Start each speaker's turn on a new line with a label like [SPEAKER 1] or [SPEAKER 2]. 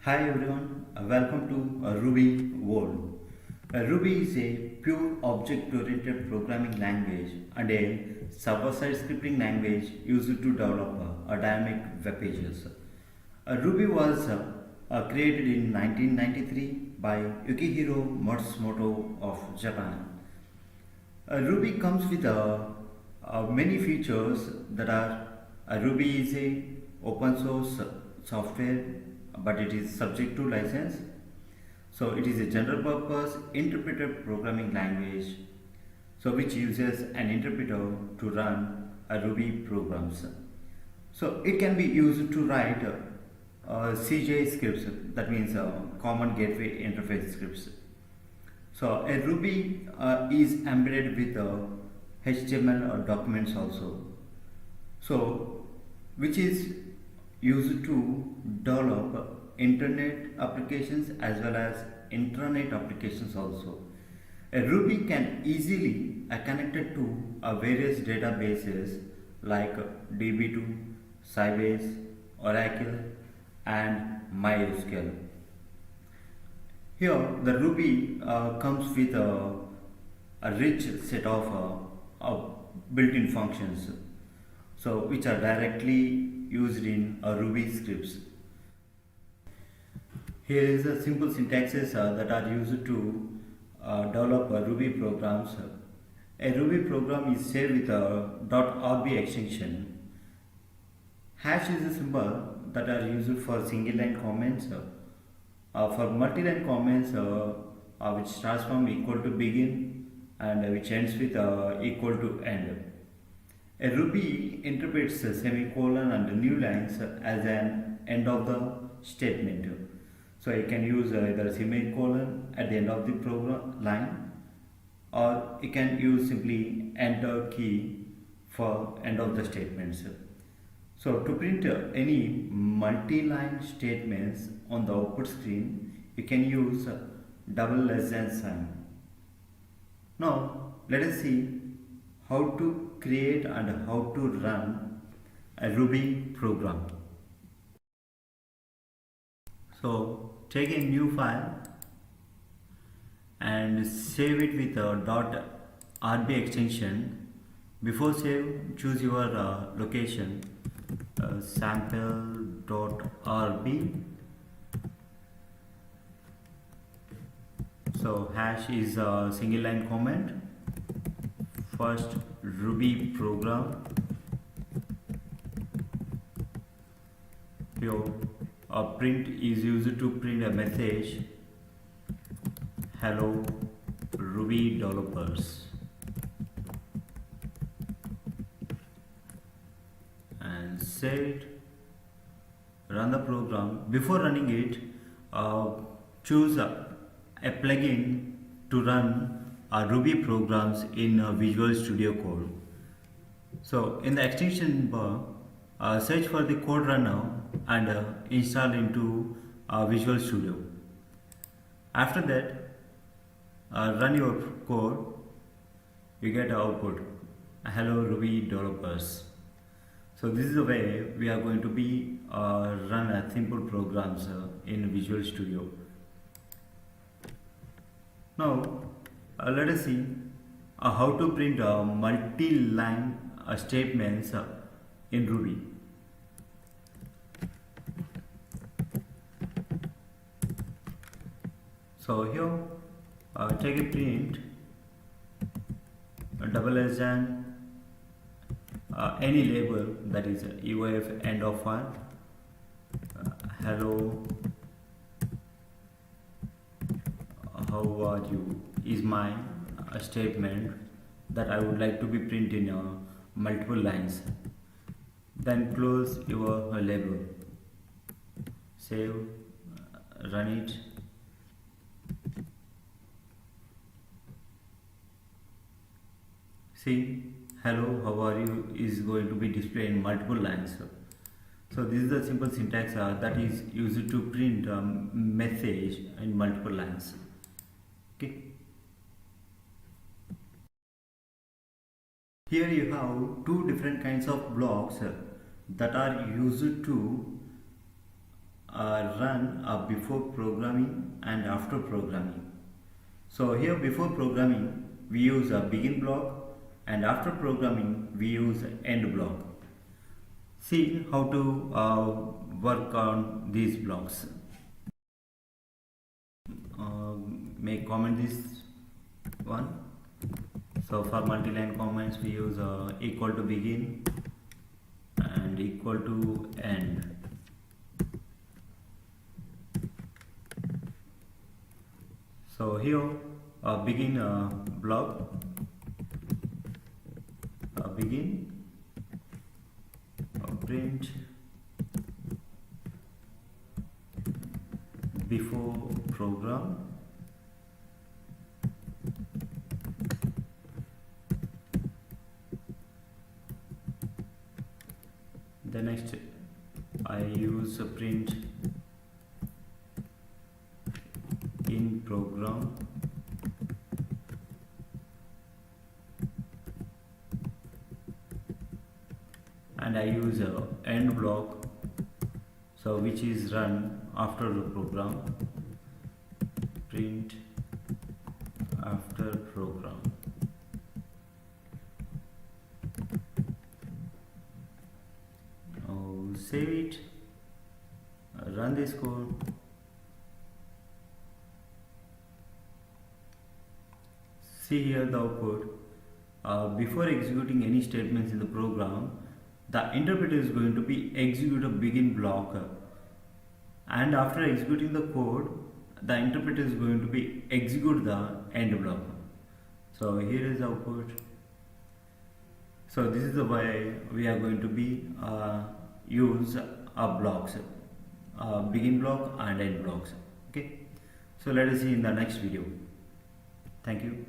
[SPEAKER 1] Hi everyone, welcome to Ruby World. Ruby is a pure object-oriented programming language and a server-side scripting language used to develop dynamic web pages. Ruby was created in 1993 by Yukihiro Matsumoto of Japan. Ruby comes with many features that are Ruby is a open source software, but it is subject to license. So it is a general purpose interpreted programming language, so which uses an interpreter to run a Ruby programs. So it can be used to write CJ scripts, that means Common Gateway Interface scripts. So a Ruby is embedded with HTML or documents also. So which is used to develop internet applications as well as intranet applications also. A Ruby can easily connected to various databases like DB2, Sybase, Oracle, and MySQL. Here, the Ruby comes with a rich set of built-in functions, so which are directly used in Ruby scripts. Here is a simple syntaxes that are used to develop Ruby programs. A Ruby program is saved with a .rb extension. Hash is a symbol that are used for single line comments. For multi-line comments, which starts from equal to begin and which ends with equal to end. A Ruby interprets a semicolon and new lines as an end of the statement. So you can use either semicolon at the end of the program line, or you can use simply enter key for end of the statements. So to print any multi-line statements on the output screen, you can use double less than sign. Now let us see how to create and how to run a Ruby program. So take a new file and save it with a .rb extension. Before save, choose your location, sample.rb. So hash is a single line comment. First Ruby program. Here a print is used to print a message, hello Ruby developers, and save it. Run the program. Before running it, choose a plugin to run Ruby programs in Visual Studio Code. So in the extension bar, search for the code runner and install into Visual Studio. After that, run your code. You get output, hello Ruby developers. So this is the way we are going to be run simple programs in Visual Studio. Now let us see how to print multi-line statements in Ruby. So here take a print double less than any label, that is UF end of file, hello how are you is my statement that I would like to be printed in multiple lines. Then close your label, save, run it. See, hello how are you is going to be displayed in multiple lines. So this is the simple syntax that is used to print message in multiple lines. Okay. Here you have two different kinds of blocks that are used to run before programming and after programming. So here before programming we use a begin block, and after programming we use end block. See how to work on these blocks. May comment this one. So for multi-line comments we use equal to begin and equal to end. So here begin block, begin print before program, the next I use a print in program, and I use a end block, so which is run after the program, print after program. Now save it, run this code. See here the output. Before executing any statements in the program, the interpreter is going to be execute a begin block, and after executing the code, the interpreter is going to be execute the end block. So here is the output. So this is the way we are going to be use blocks, begin block and end blocks. Okay. So let us see in the next video. Thank you.